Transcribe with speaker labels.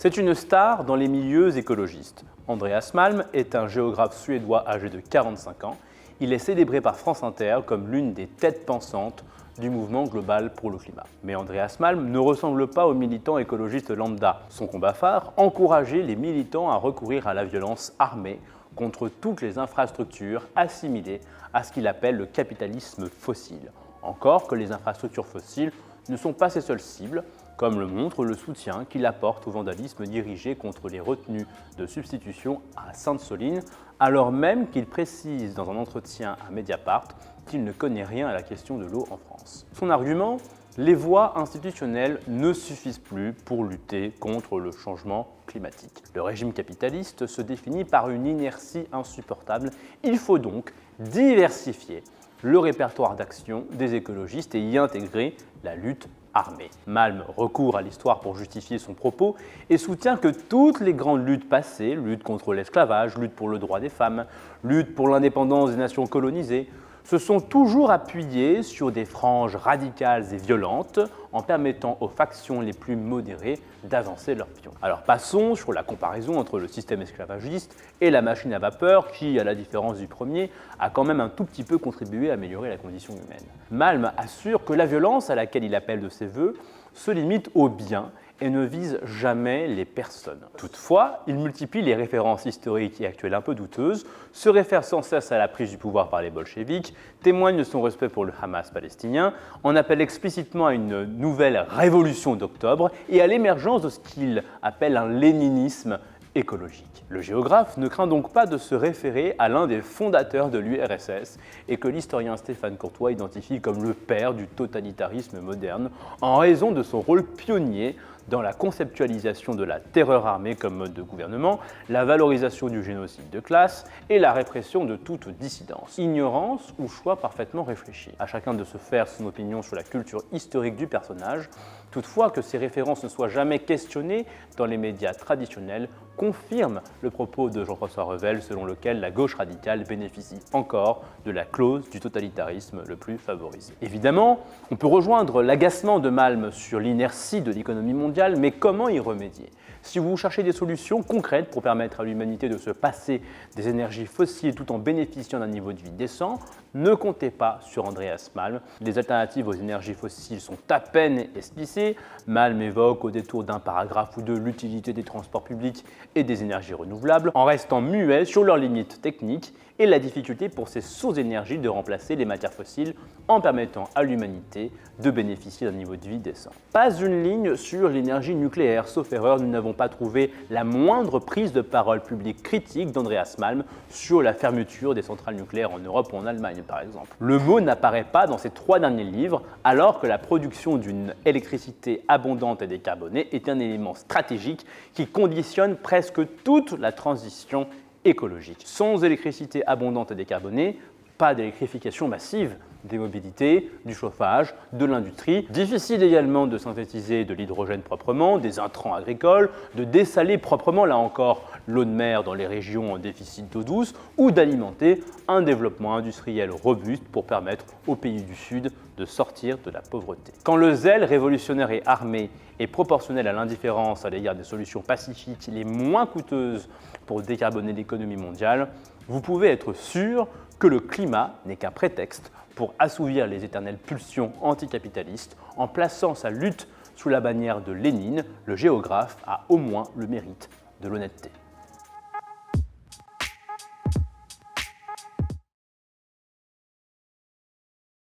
Speaker 1: C'est une star dans les milieux écologistes. Andreas Malm est un géographe suédois âgé de 45 ans. Il est célébré par France Inter comme l'une des têtes pensantes du mouvement global pour le climat. Mais Andreas Malm ne ressemble pas aux militants écologistes lambda. Son combat phare, encourager les militants à recourir à la violence armée contre toutes les infrastructures assimilées à ce qu'il appelle le capitalisme fossile. Encore que les infrastructures fossiles ne sont pas ses seules cibles, comme le montre le soutien qu'il apporte au vandalisme dirigé contre les retenues de substitution à Sainte-Soline, alors même qu'il précise dans un entretien à Mediapart qu'il ne connaît rien à la question de l'eau en France. Son argument, les voies institutionnelles ne suffisent plus pour lutter contre le changement climatique. Le régime capitaliste se définit par une inertie insupportable. Il faut donc diversifier le répertoire d'action des écologistes et y intégrer la lutte armée. Malm recourt à l'histoire pour justifier son propos et soutient que toutes les grandes luttes passées, lutte contre l'esclavage, lutte pour le droit des femmes, lutte pour l'indépendance des nations colonisées, se sont toujours appuyées sur des franges radicales et violentes en permettant aux factions les plus modérées d'avancer leur pion. Alors passons sur la comparaison entre le système esclavagiste et la machine à vapeur qui, à la différence du premier, a quand même un tout petit peu contribué à améliorer la condition humaine. Malm assure que la violence à laquelle il appelle de ses vœux se limite au bien et ne vise jamais les personnes. Toutefois, il multiplie les références historiques et actuelles un peu douteuses, se réfère sans cesse à la prise du pouvoir par les bolcheviks, témoigne de son respect pour le Hamas palestinien, en appelle explicitement à une nouvelle révolution d'octobre et à l'émergence de ce qu'il appelle un léninisme écologique. Le géographe ne craint donc pas de se référer à l'un des fondateurs de l'URSS et que l'historien Stéphane Courtois identifie comme le père du totalitarisme moderne en raison de son rôle pionnier dans la conceptualisation de la terreur armée comme mode de gouvernement, la valorisation du génocide de classe et la répression de toute dissidence. Ignorance ou choix parfaitement réfléchi. À chacun de se faire son opinion sur la culture historique du personnage, toutefois que ces références ne soient jamais questionnées dans les médias traditionnels confirme le propos de Jean-François Revel selon lequel la gauche radicale bénéficie encore de la clause du totalitarisme le plus favorisé. Évidemment, on peut rejoindre l'agacement de Malm sur l'inertie de l'économie mondiale, mais comment y remédier ? Si vous cherchez des solutions concrètes pour permettre à l'humanité de se passer des énergies fossiles tout en bénéficiant d'un niveau de vie décent, ne comptez pas sur Andreas Malm. Les alternatives aux énergies fossiles sont à peine esquissées. Malm évoque au détour d'un paragraphe ou deux l'utilité des transports publics et des énergies renouvelables, en restant muet sur leurs limites techniques et la difficulté pour ces sources d'énergie de remplacer les matières fossiles en permettant à l'humanité de bénéficier d'un niveau de vie décent. Pas une ligne sur l'énergie nucléaire, sauf erreur, nous n'avons pas trouvé la moindre prise de parole publique critique d'Andreas Malm sur la fermeture des centrales nucléaires en Europe ou en Allemagne par exemple. Le mot n'apparaît pas dans ces 3 derniers livres, alors que la production d'une électricité abondante et décarbonée est un élément stratégique qui conditionne presque toute la transition écologique. Sans électricité abondante et décarbonée, pas d'électrification massive des mobilités, du chauffage, de l'industrie. Difficile également de synthétiser de l'hydrogène proprement, des intrants agricoles, de dessaler proprement, là encore, l'eau de mer dans les régions en déficit d'eau douce, ou d'alimenter un développement industriel robuste pour permettre aux pays du Sud de sortir de la pauvreté. Quand le zèle révolutionnaire et armé est proportionnel à l'indifférence à l'égard des solutions pacifiques les moins coûteuses pour décarboner l'économie mondiale, vous pouvez être sûr que le climat n'est qu'un prétexte pour assouvir les éternelles pulsions anticapitalistes en plaçant sa lutte sous la bannière de Lénine. Le géographe a au moins le mérite de l'honnêteté.